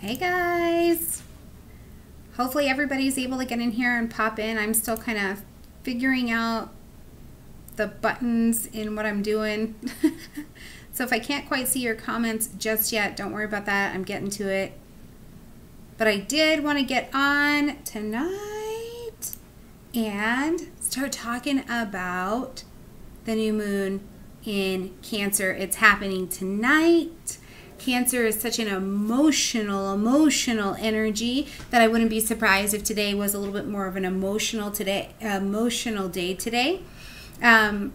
Hey guys! Hopefully everybody's able to get in here and pop in. I'm still kind of figuring out the buttons in what I'm doing. So if I can't quite see your comments just yet, don't worry about that. I'm getting to it. But I did want to get on tonight and start talking about the new moon in Cancer. It's happening tonight. Cancer is such an emotional energy that I wouldn't be surprised if today was a little bit more of an emotional day today. I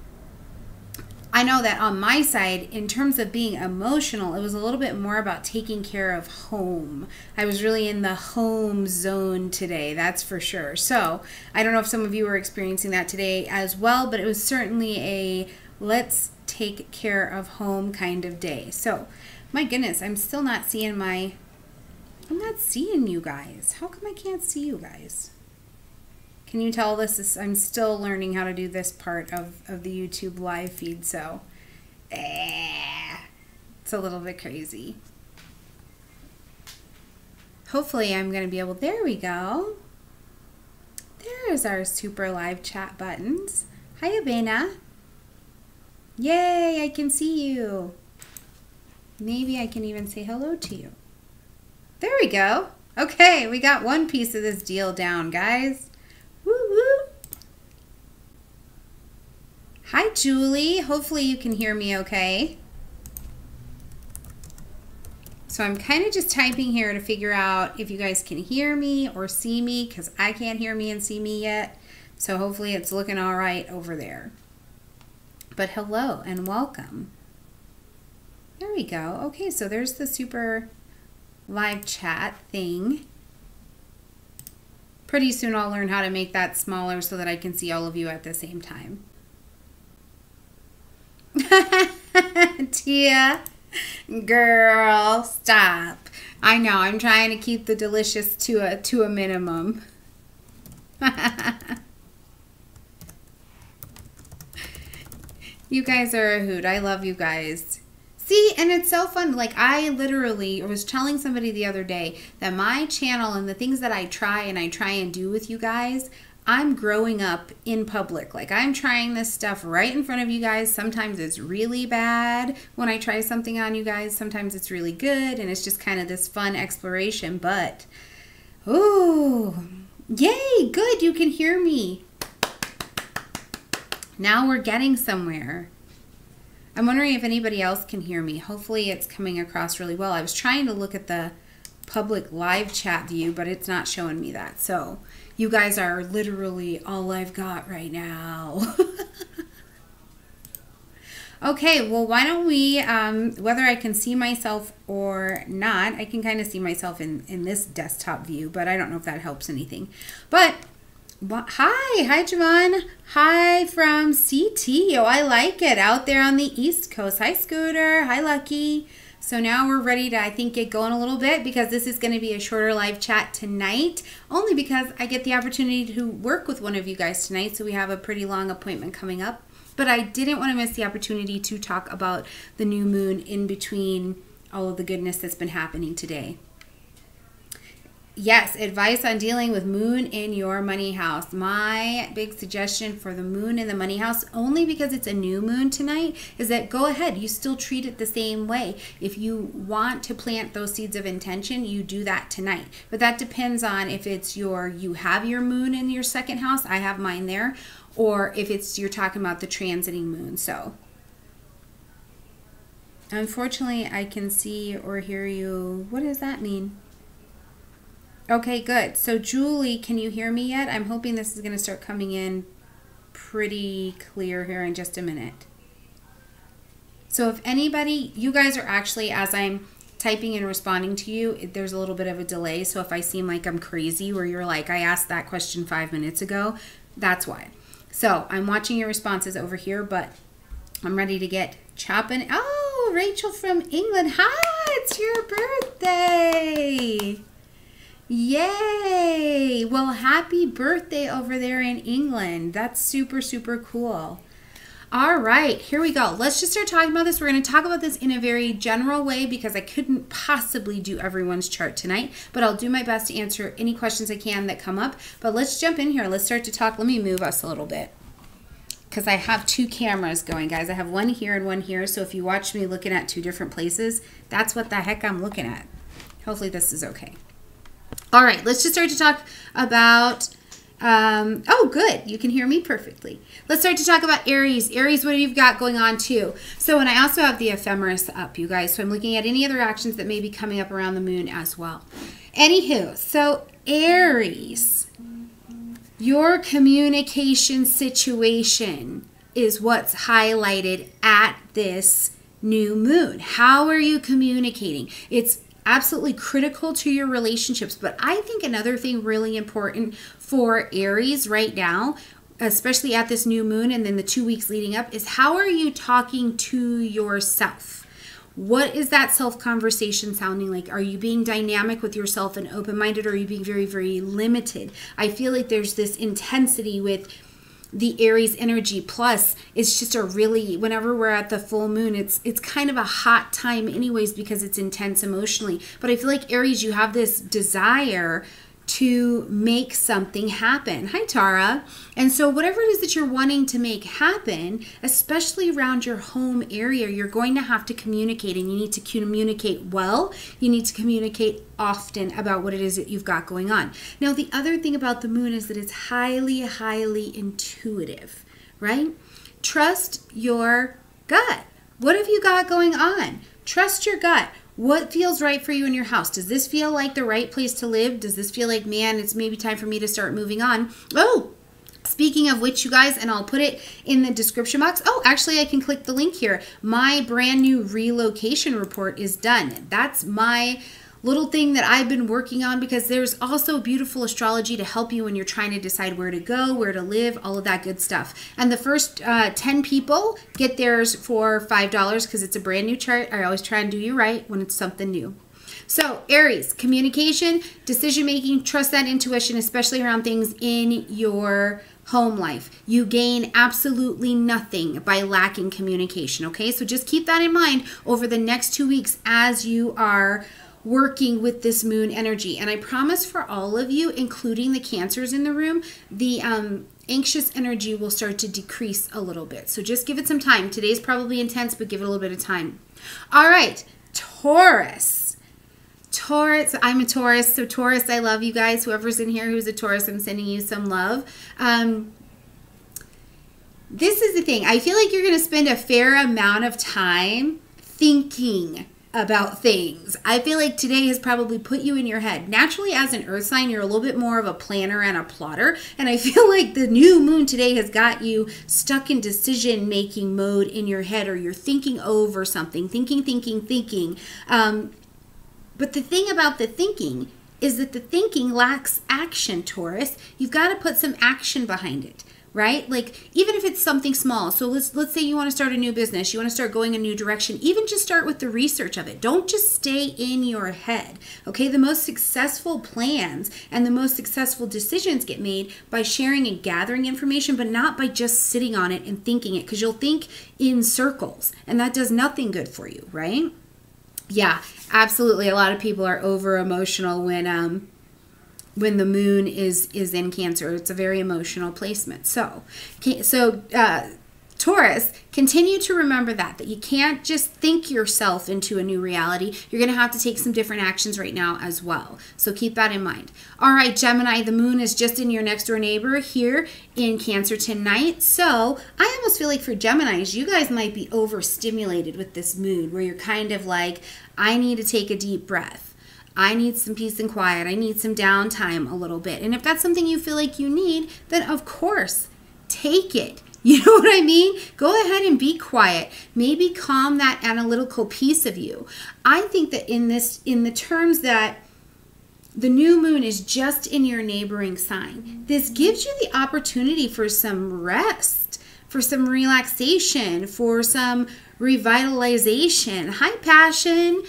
know that on my side, in terms of being emotional, it was a little bit more about taking care of home. I was really in the home zone today, that's for sure. So I don't know if some of you were experiencing that today as well, but it was certainly a let's take care of home kind of day. So my goodness, I'm still not seeing I'm not seeing you guys. How come I can't see you guys? Can you tell I'm still learning how to do this part of the YouTube live feed, so it's a little bit crazy. Hopefully I'm going to be able, there we go. There's our super live chat buttons. Hiya, Bena. Yay, I can see you. Maybe I can even say hello to you. There we go. Okay, we got one piece of this deal down, guys. Woo woo. Hi, Julie. Hopefully you can hear me okay. So I'm kind of just typing here to figure out if you guys can hear me or see me, because I can't hear me and see me yet. So hopefully it's looking all right over there. But hello and welcome. There we go. Okay, so there's the super live chat thing. Pretty soon I'll learn how to make that smaller so that I can see all of you at the same time. Tia, girl, stop. I know, I'm trying to keep the delicious to a minimum. You guys are a hoot. I love you guys. See, and it's so fun. Like, I literally was telling somebody the other day that my channel and the things that I try and do with you guys, I'm growing up in public. Like, I'm trying this stuff right in front of you guys. Sometimes it's really bad when I try something on you guys. Sometimes it's really good, and it's just kind of this fun exploration. But, ooh, yay, good, you can hear me. Now we're getting somewhere. I'm wondering if anybody else can hear me. Hopefully it's coming across really well. I was trying to look at the public live chat view, but it's not showing me that. So you guys are literally all I've got right now. Okay, well, why don't we, whether I can see myself or not, I can kind of see myself in this desktop view, but I don't know if that helps anything. But hi Javon. Hi from CT. Oh, I like it out there on the East Coast. Hi Scooter. Hi Lucky. So now we're ready to, I think, get going a little bit, because this is going to be a shorter live chat tonight, only because I get the opportunity to work with one of you guys tonight. So we have a pretty long appointment coming up, but I didn't want to miss the opportunity to talk about the new moon in between all of the goodness that's been happening today. Yes, advice on dealing with moon in your money house. My big suggestion for the moon in the money house, only because it's a new moon tonight, is that go ahead. You still treat it the same way. If you want to plant those seeds of intention, you do that tonight. But that depends on if it's you have your moon in your second house. I have mine there. Or if you're talking about the transiting moon. So unfortunately, I can see or hear you. What does that mean? Okay, good. So Julie, can you hear me yet? I'm hoping this is going to start coming in pretty clear here in just a minute. So if anybody, you guys are actually, as I'm typing and responding to you, there's a little bit of a delay. So if I seem like I'm crazy, where you're like, I asked that question 5 minutes ago, that's why. So I'm watching your responses over here, but I'm ready to get chopping. Oh, Rachel from England. Hi, it's your birthday. Yay! Well, happy birthday over there in England. That's super, super cool. All right, here we go. Let's just start talking about this. We're going to talk about this in a very general way because I couldn't possibly do everyone's chart tonight, but I'll do my best to answer any questions I can that come up. But let's jump in here. Let's start to talk. Let me move us a little bit because I have two cameras going, guys. I have one here and one here, so if you watch me looking at two different places, that's what the heck I'm looking at. Hopefully this is okay. All right, let's just start to talk about oh, good. You can hear me perfectly. Let's start to talk about Aries. Aries, what have you got going on too? So, and I also have the ephemeris up, you guys. So I'm looking at any other actions that may be coming up around the moon as well. Anywho, so Aries, your communication situation is what's highlighted at this new moon. How are you communicating? It's absolutely critical to your relationships. But I think another thing really important for Aries right now, especially at this new moon and then the 2 weeks leading up, is how are you talking to yourself? What is that self-conversation sounding like? Are you being dynamic with yourself and open-minded, or are you being very, very limited? I feel like there's this intensity with the Aries energy. Plus, it's just a really, whenever we're at the full moon, it's kind of a hot time anyways because it's intense emotionally. But I feel like Aries, you have this desire to make something happen. Hi, Tara. And so whatever it is that you're wanting to make happen, especially around your home area, you're going to have to communicate, and you need to communicate well. You need to communicate often about what it is that you've got going on. Now, the other thing about the moon is that it's highly, highly intuitive, right? Trust your gut. What have you got going on? Trust your gut. What feels right for you in your house? Does this feel like the right place to live? Does this feel like, man, it's maybe time for me to start moving on? Oh, speaking of which, you guys, and I'll put it in the description box. Oh, actually, I can click the link here. My brand new relocation report is done. That's my little thing that I've been working on, because there's also beautiful astrology to help you when you're trying to decide where to go, where to live, all of that good stuff. And the first 10 people get theirs for $5 because it's a brand new chart. I always try and do you right when it's something new. So Aries, communication, decision-making, trust that intuition, especially around things in your home life. You gain absolutely nothing by lacking communication, okay? So just keep that in mind over the next 2 weeks as you are working with this moon energy. And I promise for all of you, including the Cancers in the room, the anxious energy will start to decrease a little bit. So just give it some time. Today's probably intense, but give it a little bit of time. All right, Taurus. Taurus, I'm a Taurus, so Taurus, I love you guys. Whoever's in here who's a Taurus, I'm sending you some love. This is the thing. I feel like you're going to spend a fair amount of time thinking about things. I feel like today has probably put you in your head. Naturally, as an earth sign, you're a little bit more of a planner and a plotter. And I feel like the new moon today has got you stuck in decision-making mode in your head, or you're thinking over something, thinking. But the thing about the thinking is that the thinking lacks action, Taurus. You've got to put some action behind it. Right? Like, even if it's something small. So let's say you want to start a new business. You want to start going a new direction. Even just start with the research of it. Don't just stay in your head. Okay? The most successful plans and the most successful decisions get made by sharing and gathering information, but not by just sitting on it and thinking it, because you'll think in circles, and that does nothing good for you, right? Yeah, absolutely. A lot of people are over emotional when the moon is in Cancer. It's a very emotional placement. So Taurus, continue to remember that you can't just think yourself into a new reality. You're going to have to take some different actions right now as well. So keep that in mind. All right, Gemini, the moon is just in your next door neighbor here in Cancer tonight. So I almost feel like for Geminis, you guys might be overstimulated with this moon, where you're kind of like, I need to take a deep breath. I need some peace and quiet. I need some downtime a little bit. And if that's something you feel like you need, then of course, take it. You know what I mean? Go ahead and be quiet. Maybe calm that analytical piece of you. I think that in the terms that the new moon is just in your neighboring sign, this gives you the opportunity for some rest, for some relaxation, for some revitalization. Hi, Passion.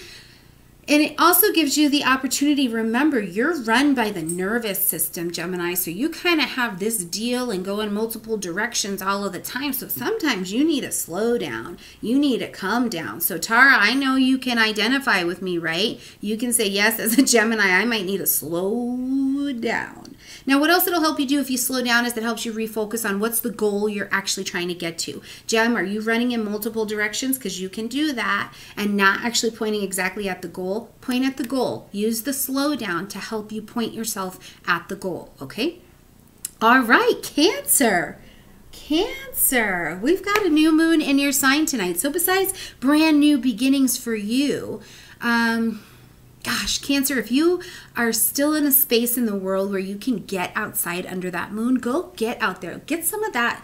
And it also gives you the opportunity, remember, you're run by the nervous system, Gemini, so you kind of have this deal and go in multiple directions all of the time. So sometimes you need to slow down. You need to calm down. So Tara, I know you can identify with me, right? You can say, yes, as a Gemini, I might need to slow down. Now, what else it'll help you do if you slow down is it helps you refocus on what's the goal you're actually trying to get to. Gem, are you running in multiple directions? Because you can do that and not actually pointing exactly at the goal. Point at the goal. Use the slow down to help you point yourself at the goal, okay? All right, Cancer. Cancer, we've got a new moon in your sign tonight. So besides brand new beginnings for you, gosh, Cancer, if you are still in a space in the world where you can get outside under that moon, go get out there. Get some of that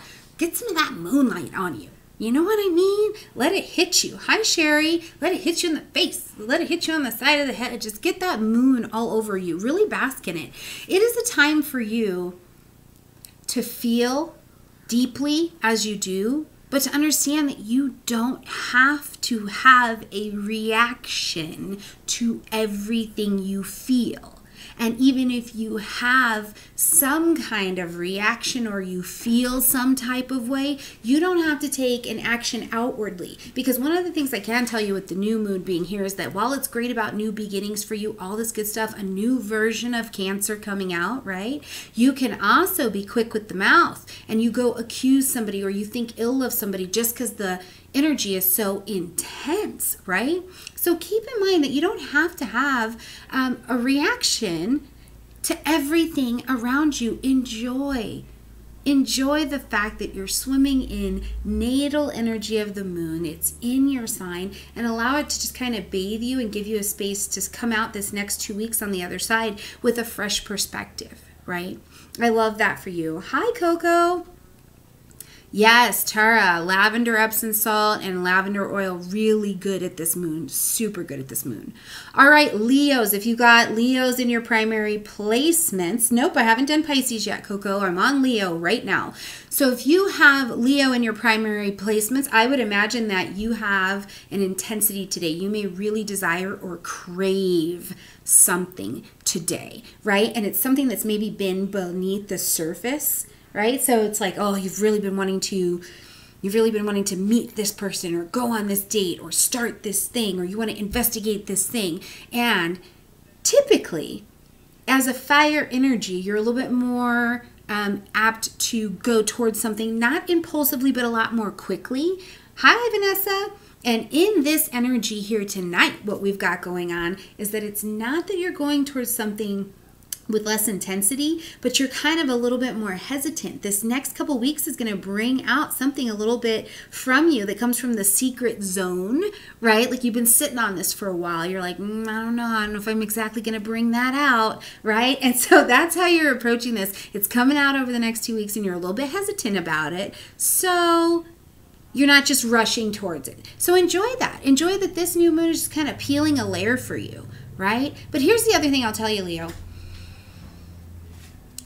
moonlight on you. You know what I mean? Let it hit you. Hi, Sherry. Let it hit you in the face. Let it hit you on the side of the head. Just get that moon all over you. Really bask in it. It is a time for you to feel deeply as you do, but to understand that you don't have to have a reaction to everything you feel. And even if you have some kind of reaction or you feel some type of way, you don't have to take an action outwardly. Because one of the things I can tell you with the new moon being here is that while it's great about new beginnings for you, all this good stuff, a new version of Cancer coming out, right? You can also be quick with the mouth and you go accuse somebody or you think ill of somebody just because the energy is so intense, right? So keep in mind that you don't have to have a reaction to everything around you. Enjoy the fact that you're swimming in natal energy of the moon. It's in your sign, and allow it to just kind of bathe you and give you a space to come out this next 2 weeks on the other side with a fresh perspective, right? I love that for you. Hi, Coco. Yes, Tara, lavender Epsom salt and lavender oil, really good at this moon, super good at this moon. All right, Leos, if you got Leos in your primary placements, nope, I haven't done Pisces yet, Coco, I'm on Leo right now. So if you have Leo in your primary placements, I would imagine that you have an intensity today. You may really desire or crave something today, right? And it's something that's maybe been beneath the surface, right? So it's like, oh, you've really been wanting to meet this person or go on this date or start this thing or you want to investigate this thing. And typically, as a fire energy, you're a little bit more apt to go towards something, not impulsively, but a lot more quickly. Hi, Vanessa. And in this energy here tonight, what we've got going on is that it's not that you're going towards something with less intensity, but you're kind of a little bit more hesitant. This next couple weeks is going to bring out something a little bit from you that comes from the secret zone, right? Like you've been sitting on this for a while. You're like, I don't know if I'm exactly going to bring that out, right? And so that's how you're approaching this. It's coming out over the next 2 weeks and you're a little bit hesitant about it. So you're not just rushing towards it. So enjoy that. Enjoy that this new moon is just kind of peeling a layer for you, right? But here's the other thing I'll tell you, Leo.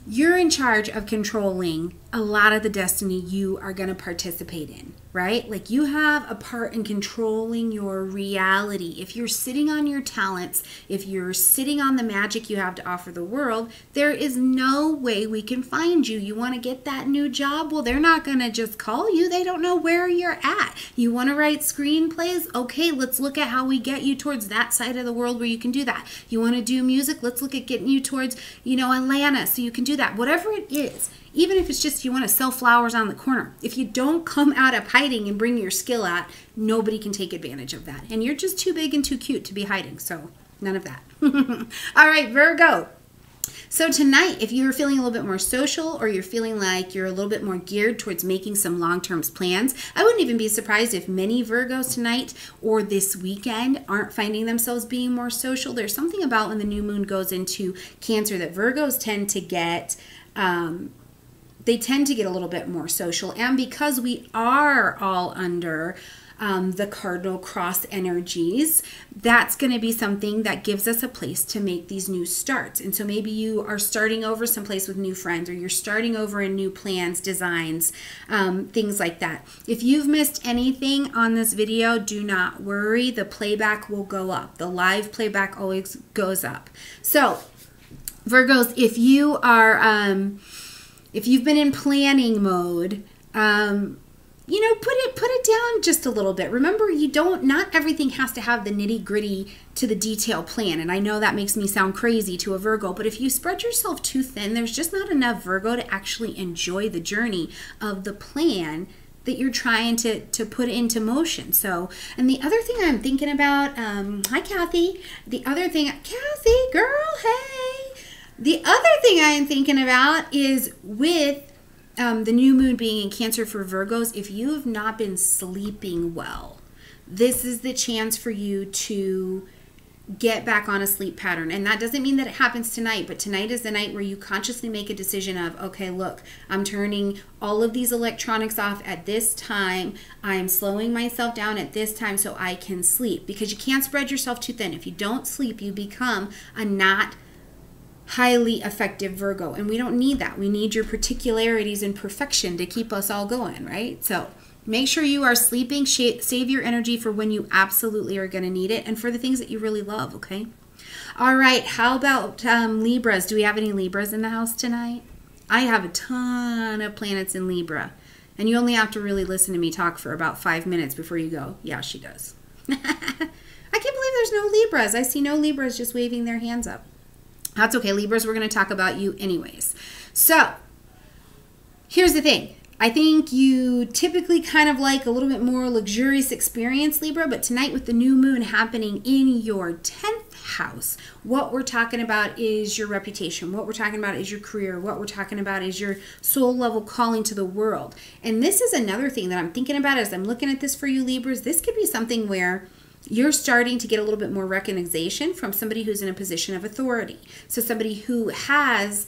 You're in charge of controlling a lot of the destiny you are going to participate in, right? Like you have a part in controlling your reality. If you're sitting on your talents, if you're sitting on the magic you have to offer the world, there is no way we can find you. You want to get that new job? Well, they're not going to just call you. They don't know where you're at. You want to write screenplays? Okay, let's look at how we get you towards that side of the world where you can do that. You want to do music? Let's look at getting you towards, Atlanta so you can do that. Whatever it is. Even if it's just you want to sell flowers on the corner. If you don't come out of hiding and bring your skill out, nobody can take advantage of that. And you're just too big and too cute to be hiding, so none of that. All right, Virgo. So tonight, if you're feeling a little bit more social or you're feeling like you're a little bit more geared towards making some long-term plans, I wouldn't even be surprised if many Virgos tonight or this weekend aren't finding themselves being more social. There's something about when the new moon goes into Cancer that Virgos tend to get... they tend to get a little bit more social, and because we are all under the cardinal cross energies, that's going to be something that gives us a place to make these new starts. And so maybe you are starting over someplace with new friends, or you're starting over in new plans, designs, things like that. If you've missed anything on this video, do not worry. The playback will go up. The live playback always goes up. So Virgos, if you are, if you've been in planning mode, you know, put it down just a little bit. Remember, not everything has to have the nitty gritty to the detail plan. And I know that makes me sound crazy to a Virgo, but if you spread yourself too thin, there's just not enough Virgo to actually enjoy the journey of the plan that you're trying to put into motion. So, and the other thing I'm thinking about, hi Kathy, Kathy, girl, hey. The other thing I am thinking about is with the new moon being in Cancer for Virgos, if you have not been sleeping well, this is the chance for you to get back on a sleep pattern. And that doesn't mean that it happens tonight, but tonight is the night where you consciously make a decision of, okay, look, I'm turning all of these electronics off at this time. I'm slowing myself down at this time so I can sleep, because you can't spread yourself too thin. If you don't sleep, you become a not highly effective Virgo, and we don't need that. We need your particularities and perfection to keep us all going, right? So make sure you are sleeping. Save your energy for when you absolutely are going to need it, and for the things that you really love, okay? All right, how about Libras? Do we have any Libras in the house tonight? I have a ton of planets in Libra, and you only have to really listen to me talk for about 5 minutes before you go, yeah, she does. I can't believe there's no Libras. I see no Libras just waving their hands up. That's okay, Libras, we're going to talk about you anyways. So, here's the thing. I think you typically kind of like a little bit more luxurious experience, Libra, but tonight with the new moon happening in your 10th house, what we're talking about is your reputation. What we're talking about is your career. What we're talking about is your soul level calling to the world. And this is another thing that I'm thinking about as I'm looking at this for you, Libras. This could be something where you're starting to get a little bit more recognition from somebody who's in a position of authority. So somebody who has,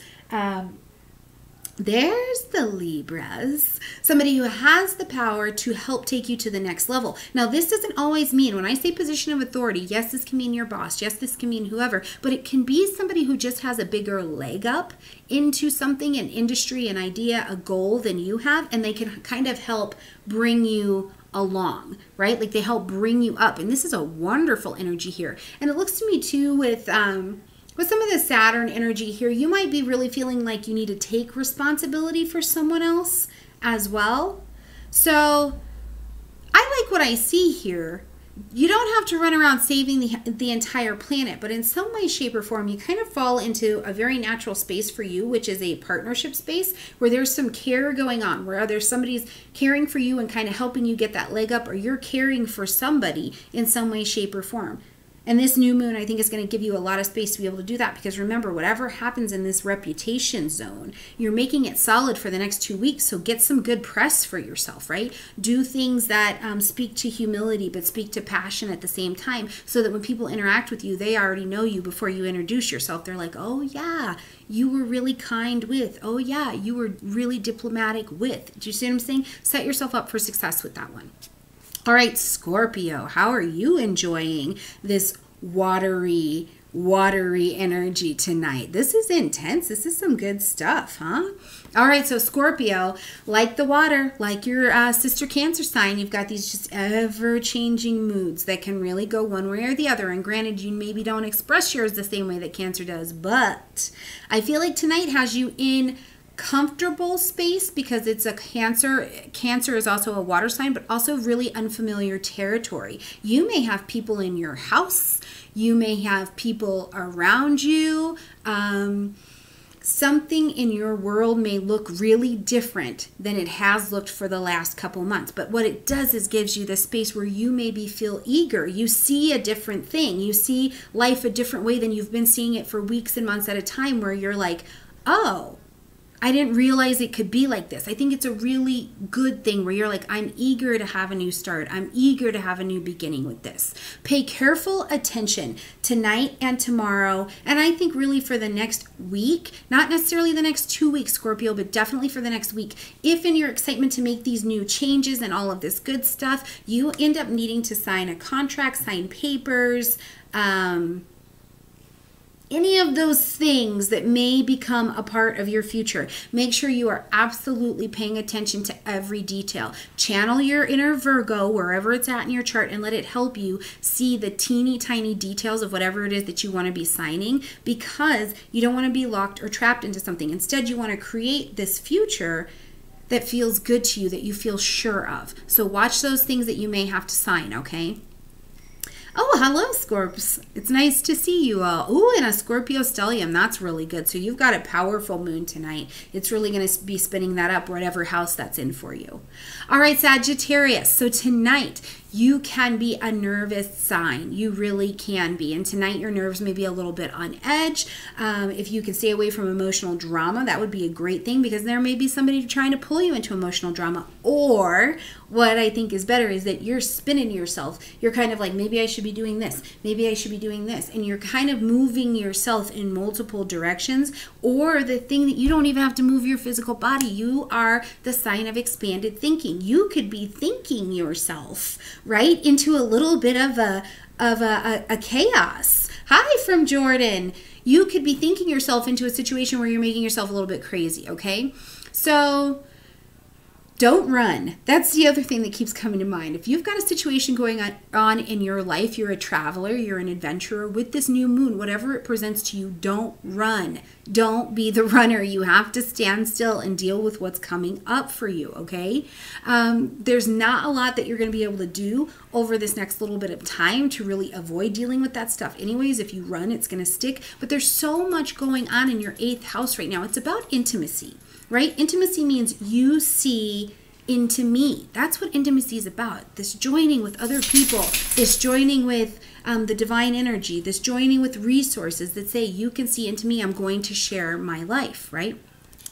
there's the Libras, somebody who has the power to help take you to the next level. Now, this doesn't always mean, when I say position of authority, yes, this can mean your boss, yes, this can mean whoever, but it can be somebody who just has a bigger leg up into something, an industry, an idea, a goal than you have, and they can kind of help bring you along, right? Like they help bring you up. And this is a wonderful energy here. And it looks to me too with some of the Saturn energy here, you might be really feeling like you need to take responsibility for someone else as well. So I like what I see here. You don't have to run around saving the entire planet, but in some way, shape, or form, you kind of fall into a very natural space for you, which is a partnership space where there's some care going on, where there's somebody's caring for you and kind of helping you get that leg up, or you're caring for somebody in some way, shape, or form. And this new moon, I think, is going to give you a lot of space to be able to do that, because remember, whatever happens in this reputation zone, you're making it solid for the next 2 weeks. So get some good press for yourself, right? Do things that speak to humility, but speak to passion at the same time, so that when people interact with you, they already know you before you introduce yourself. They're like, oh yeah, you were really kind with, oh yeah, you were really diplomatic with. Do you see what I'm saying? Set yourself up for success with that one. All right, Scorpio, how are you enjoying this watery energy tonight? This is intense. This is some good stuff, huh? All right, so Scorpio, like the water, like your sister Cancer sign, you've got these just ever-changing moods that can really go one way or the other. And granted, you maybe don't express yours the same way that Cancer does, but I feel like tonight has you in comfortable space because it's a Cancer. Cancer is also a water sign, but also really unfamiliar territory. You may have people in your house. You may have people around you. Something in your world may look really different than it has looked for the last couple months. But what it does is gives you the space where you maybe feel eager. You see a different thing. You see life a different way than you've been seeing it for weeks and months at a time, where you're like, oh, I didn't realize it could be like this. I think it's a really good thing where you're like, I'm eager to have a new start. I'm eager to have a new beginning with this. Pay careful attention tonight and tomorrow. And I think really for the next week, not necessarily the next 2 weeks, Scorpio, but definitely for the next week. If in your excitement to make these new changes and all of this good stuff, you end up needing to sign a contract, sign papers, any of those things that may become a part of your future, make sure you are absolutely paying attention to every detail. Channel your inner Virgo wherever it's at in your chart and let it help you see the teeny tiny details of whatever it is that you want to be signing, because you don't want to be locked or trapped into something. Instead, you want to create this future that feels good to you, that you feel sure of. So watch those things that you may have to sign, okay? Oh, hello, Scorps. It's nice to see you all. Ooh, and a Scorpio stellium. That's really good. So you've got a powerful moon tonight. It's really going to be spinning that up whatever house that's in for you. All right, Sagittarius. So tonight, you can be a nervous sign. You really can be. And tonight, your nerves may be a little bit on edge. If you can stay away from emotional drama, that would be a great thing, because there may be somebody trying to pull you into emotional drama. Or what I think is better is that you're spinning yourself. You're kind of like, maybe I should be doing this. Maybe I should be doing this. And you're kind of moving yourself in multiple directions. Or the thing that you don't even have to move your physical body. You are the sign of expanded thinking. You could be thinking yourself right into a little bit of a chaos. Hi from Jordan. You could be thinking yourself into a situation where you're making yourself a little bit crazy, okay? So don't run. That's the other thing that keeps coming to mind. If you've got a situation going on in your life, you're a traveler, you're an adventurer, with this new moon, whatever it presents to you, don't run. Don't be the runner. You have to stand still and deal with what's coming up for you, okay? There's not a lot that you're going to be able to do over this next little bit of time to really avoid dealing with that stuff. Anyways, if you run, it's going to stick. But there's so much going on in your 8th house right now. It's about intimacy. Right? Intimacy means you see into me. That's what intimacy is about. This joining with other people, this joining with the divine energy, this joining with resources that say, you can see into me, I'm going to share my life, right?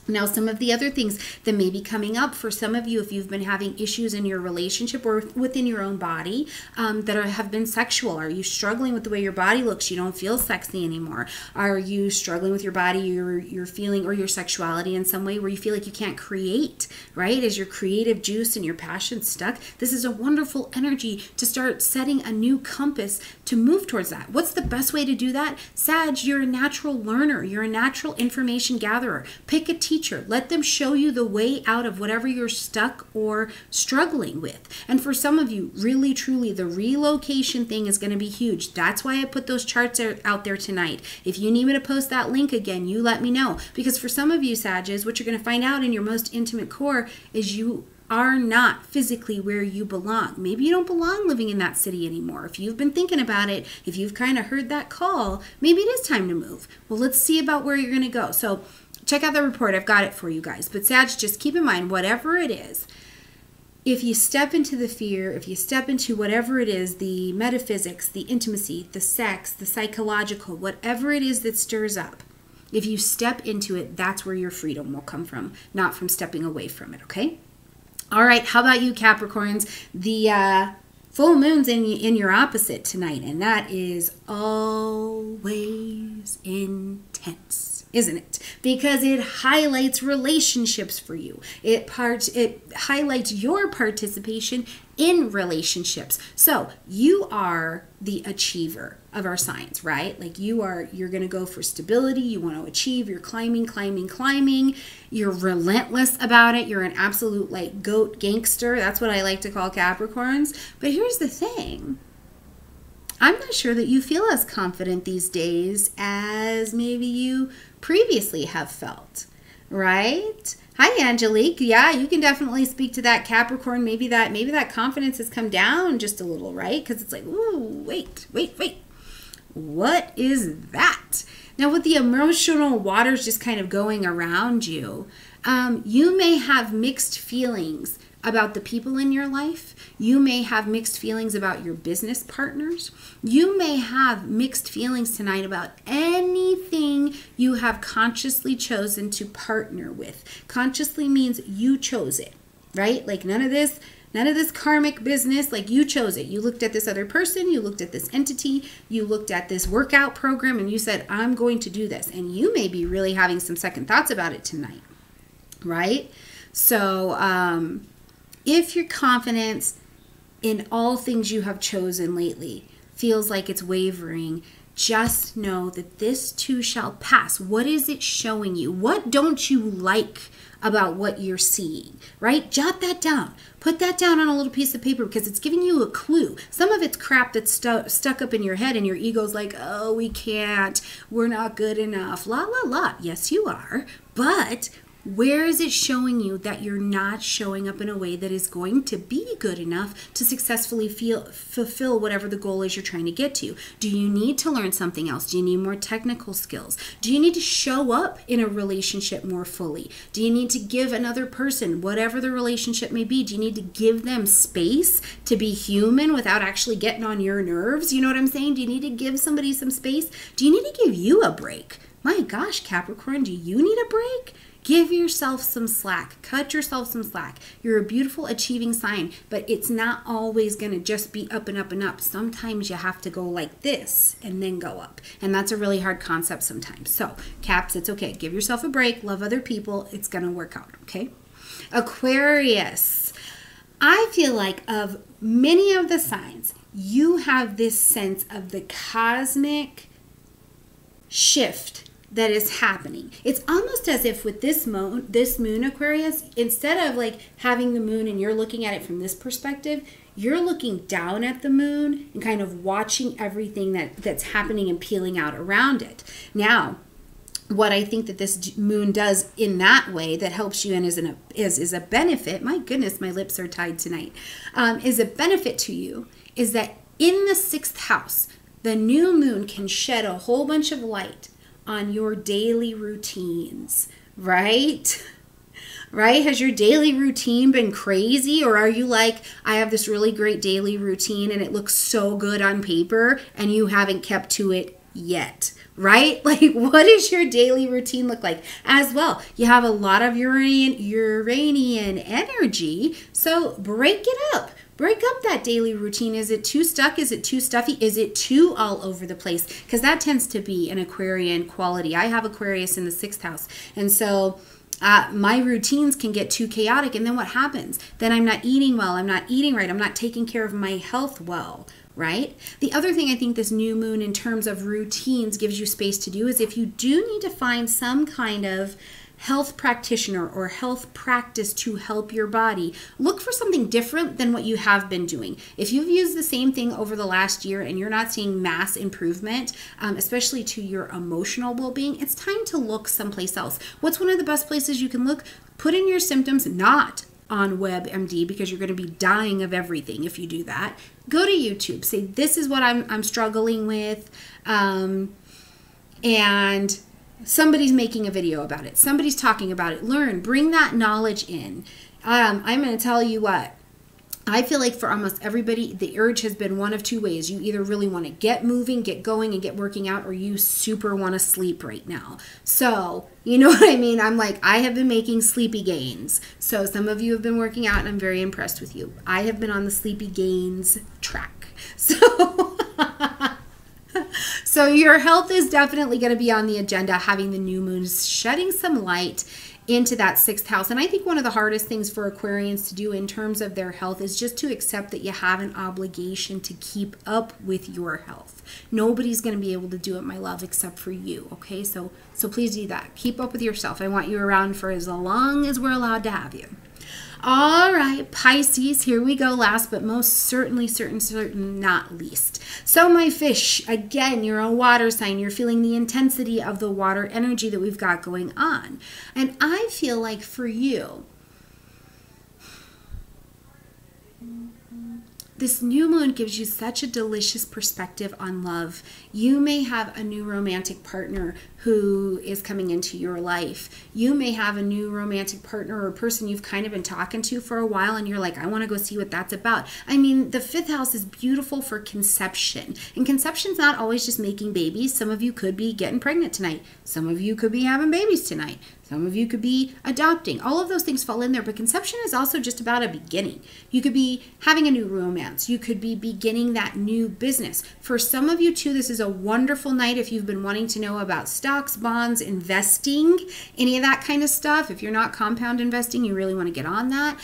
Now, some of the other things that may be coming up for some of you, if you've been having issues in your relationship or within your own body that have been sexual. Are you struggling with the way your body looks? You don't feel sexy anymore. Are you struggling with your body, your feeling, or your sexuality in some way where you feel like you can't create, right? Is your creative juice and your passion stuck? This is a wonderful energy to start setting a new compass to move towards that. What's the best way to do that? Sag, you're a natural learner. You're a natural information gatherer. Pick a teacher. Let them show you the way out of whatever you're stuck or struggling with. And for some of you, really, truly, the relocation thing is going to be huge. That's why I put those charts out there tonight. If you need me to post that link again, you let me know. Because for some of you, Sages, what you're going to find out in your most intimate core is you are not physically where you belong. Maybe you don't belong living in that city anymore. If you've been thinking about it, if you've kind of heard that call, maybe it is time to move. Well, let's see about where you're going to go. So check out the report. I've got it for you guys. But Sag, just keep in mind, whatever it is, if you step into the fear, if you step into whatever it is, the metaphysics, the intimacy, the sex, the psychological, whatever it is that stirs up, if you step into it, that's where your freedom will come from, not from stepping away from it, okay? All right, how about you, Capricorns? The full moon's in your opposite tonight, and that is always intense, isn't it? Because it highlights relationships for you. It highlights your participation in relationships. So you are the achiever of our signs, right? Like you're going to go for stability. You want to achieve. You're climbing. You're relentless about it. You're an absolute like goat gangster. That's what I like to call Capricorns. But here's the thing. I'm not sure that you feel as confident these days as maybe you previously have felt, right? Hi, Angelique. Yeah, you can definitely speak to that, Capricorn. Maybe that confidence has come down just a little, right? Because it's like, ooh, wait. What is that? Now, with the emotional waters just kind of going around you, you may have mixed feelings about the people in your life. You may have mixed feelings about your business partners. You may have mixed feelings tonight about anything you have consciously chosen to partner with. Consciously means you chose it, right? Like none of this karmic business, like you chose it. You looked at this other person, you looked at this entity, you looked at this workout program, and you said, I'm going to do this. And you may be really having some second thoughts about it tonight, right? So if your confidence in all things you have chosen lately feels like it's wavering, just know that this too shall pass. What is it showing you? What don't you like about what you're seeing, right? Jot that down. Put that down on a little piece of paper because it's giving you a clue. Some of it's crap that's stuck up in your head and your ego's like, oh, we can't. We're not good enough. La, la, la. Yes, you are. But where is it showing you that you're not showing up in a way that is going to be good enough to successfully fulfill whatever the goal is you're trying to get to? Do you need to learn something else? Do you need more technical skills? Do you need to show up in a relationship more fully? Do you need to give another person, whatever the relationship may be, do you need to give them space to be human without actually getting on your nerves? You know what I'm saying? Do you need to give somebody some space? Do you need to give you a break? My gosh, Capricorn, do you need a break? Give yourself some slack. Cut yourself some slack. You're a beautiful, achieving sign, but it's not always going to just be up and up and up. Sometimes you have to go like this and then go up. And that's a really hard concept sometimes. So, Caps, it's okay. Give yourself a break. Love other people. It's going to work out, okay? Aquarius. I feel like of many of the signs, you have this sense of the cosmic shift that is happening. It's almost as if with this moon, Aquarius, instead of like having the moon and you're looking at it from this perspective, you're looking down at the moon and kind of watching everything that's happening and peeling out around it. Now, what I think that this moon does in that way that helps you and is a benefit, my goodness, my lips are tied tonight, is a benefit to you, is that in the 6th house, the new moon can shed a whole bunch of light on your daily routines, right? Right? Has your daily routine been crazy? Or are you like, I have this really great daily routine and it looks so good on paper and you haven't kept to it yet, right? Like, what does your daily routine look like? As well, you have a lot of Uranian energy, so break it up. Break up that daily routine. Is it too stuck? Is it too stuffy? Is it too all over the place? Because that tends to be an Aquarian quality. I have Aquarius in the 6th house. And so my routines can get too chaotic. And then what happens? Then I'm not eating well. I'm not eating right. I'm not taking care of my health well, right? The other thing I think this new moon in terms of routines gives you space to do is if you do need to find some kind of health practitioner or health practice to help your body, look for something different than what you have been doing. If you've used the same thing over the last year and you're not seeing mass improvement, especially to your emotional well-being, it's time to look someplace else. What's one of the best places you can look? Put in your symptoms, not on WebMD, because you're going to be dying of everything if you do that. Go to YouTube. Say, this is what I'm struggling with, and somebody's making a video about it. Somebody's talking about it. Learn. Bring that knowledge in. I'm going to tell you what. I feel like for almost everybody, the urge has been one of two ways. You either really want to get moving, get going, and get working out, or you super want to sleep right now. So, you know what I mean? I'm like, I have been making sleepy gains. So some of you have been working out, and I'm very impressed with you. I have been on the sleepy gains track. So... So your health is definitely going to be on the agenda, having the new moon shedding some light into that 6th house. And I think one of the hardest things for Aquarians to do in terms of their health is just to accept that you have an obligation to keep up with your health. Nobody's going to be able to do it, my love, except for you, okay? So please do that. Keep up with yourself. I want you around for as long as we're allowed to have you. All right, Pisces, here we go. Last but most certainly, certain, not least. So my fish, again, you're a water sign. You're feeling the intensity of the water energy that we've got going on. And I feel like for you, this new moon gives you such a delicious perspective on love. You may have a new romantic partner who is coming into your life. You may have a new romantic partner or person you've kind of been talking to for a while and you're like, I want to go see what that's about. I mean, the 5th house is beautiful for conception. And conception's not always just making babies. Some of you could be getting pregnant tonight. Some of you could be having babies tonight. Some of you could be adopting. All of those things fall in there, but conception is also just about a beginning. You could be having a new romance. You could be beginning that new business. For some of you too, this is a wonderful night if you've been wanting to know about stocks, bonds, investing, any of that kind of stuff. If you're not compound investing, you really want to get on that.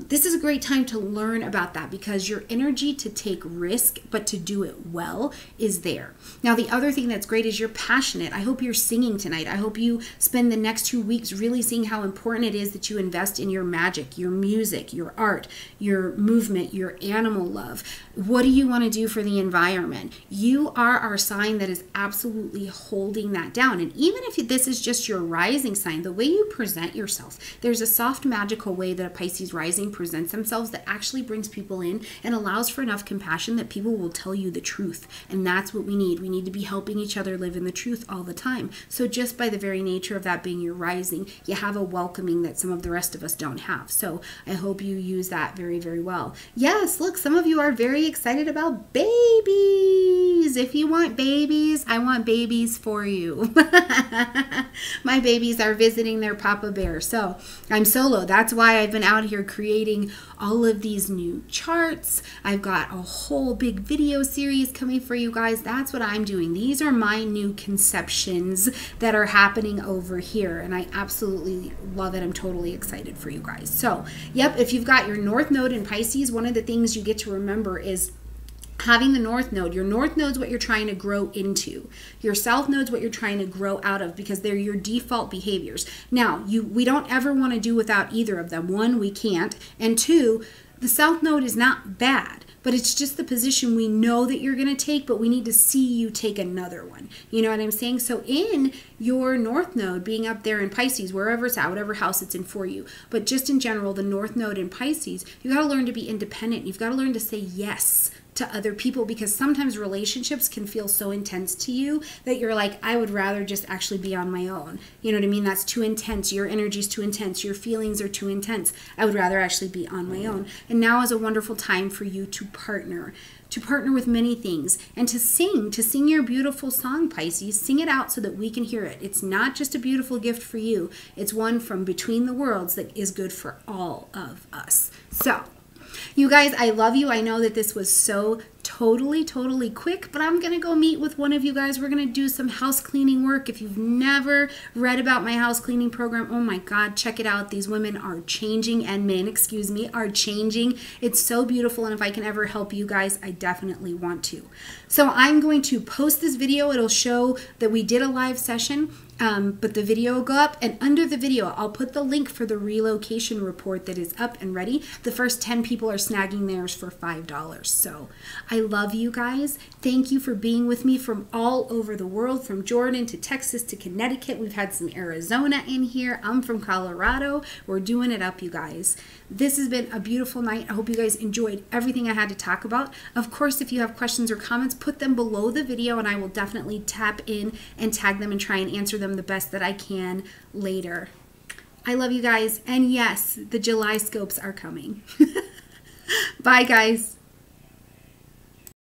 This is a great time to learn about that because your energy to take risk, but to do it well is there. Now, the other thing that's great is you're passionate. I hope you're singing tonight. I hope you spend the next 2 weeks really seeing how important it is that you invest in your magic, your music, your art, your movement, your animal love. What do you want to do for the environment? You are our sign that is absolutely holding that down. And even if this is just your rising sign, the way you present yourself, there's a soft, magical way that a Pisces rising presents themselves that actually brings people in and allows for enough compassion that people will tell you the truth. And that's what we need. We need to be helping each other live in the truth all the time. So just by the very nature of that being your rising, you have a welcoming that some of the rest of us don't have. So I hope you use that very, very well. Yes, look, some of you are very excited about babies. If you want babies, I want babies for you. My babies are visiting their Papa Bear. So I'm solo. That's why I've been out here creating all of these new charts. I've got a whole big video series coming for you guys. That's what I'm doing. These are my new conceptions that are happening over here. And I absolutely love it. I'm totally excited for you guys. So, yep, if you've got your North Node in Pisces, one of the things you get to remember is having the North Node. Your North Node's what you're trying to grow into. Your South Node's what you're trying to grow out of because they're your default behaviors. Now, we don't ever want to do without either of them. One, we can't. And two, the South Node is not bad, but it's just the position we know that you're going to take, but we need to see you take another one. You know what I'm saying? So in your North Node being up there in Pisces, wherever it's at, whatever house it's in for you, but just in general, the North Node in Pisces, you got to learn to be independent. You've got to learn to say yes to other people because sometimes relationships can feel so intense to you that you're like, I would rather just actually be on my own. You know what I mean? That's too intense. Your energy's too intense. Your feelings are too intense. I would rather actually be on my own. And now is a wonderful time for you to partner with many things and to sing your beautiful song, Pisces. Sing it out so that we can hear it. It's not just a beautiful gift for you. It's one from between the worlds that is good for all of us. So, you guys, I love you. I know that this was so totally quick, but I'm going to go meet with one of you guys. We're going to do some house cleaning work. If you've never read about my house cleaning program, oh my God, check it out. These women are changing, and men, excuse me, are changing. It's so beautiful, and if I can ever help you guys, I definitely want to. So I'm going to post this video. It'll show that we did a live session. But the video will go up, and under the video I'll put the link for the relocation report that is up and ready. The first 10 people are snagging theirs for $5. So I love you guys. Thank you for being with me from all over the world, from Jordan to Texas to Connecticut. We've had some Arizona in here. I'm from Colorado. We're doing it up, you guys. This has been a beautiful night. I hope you guys enjoyed everything I had to talk about. Of course, if you have questions or comments, put them below the video and I will definitely tap in and tag them and try and answer them the best that I can later. I love you guys. And yes, the July scopes are coming. Bye, guys.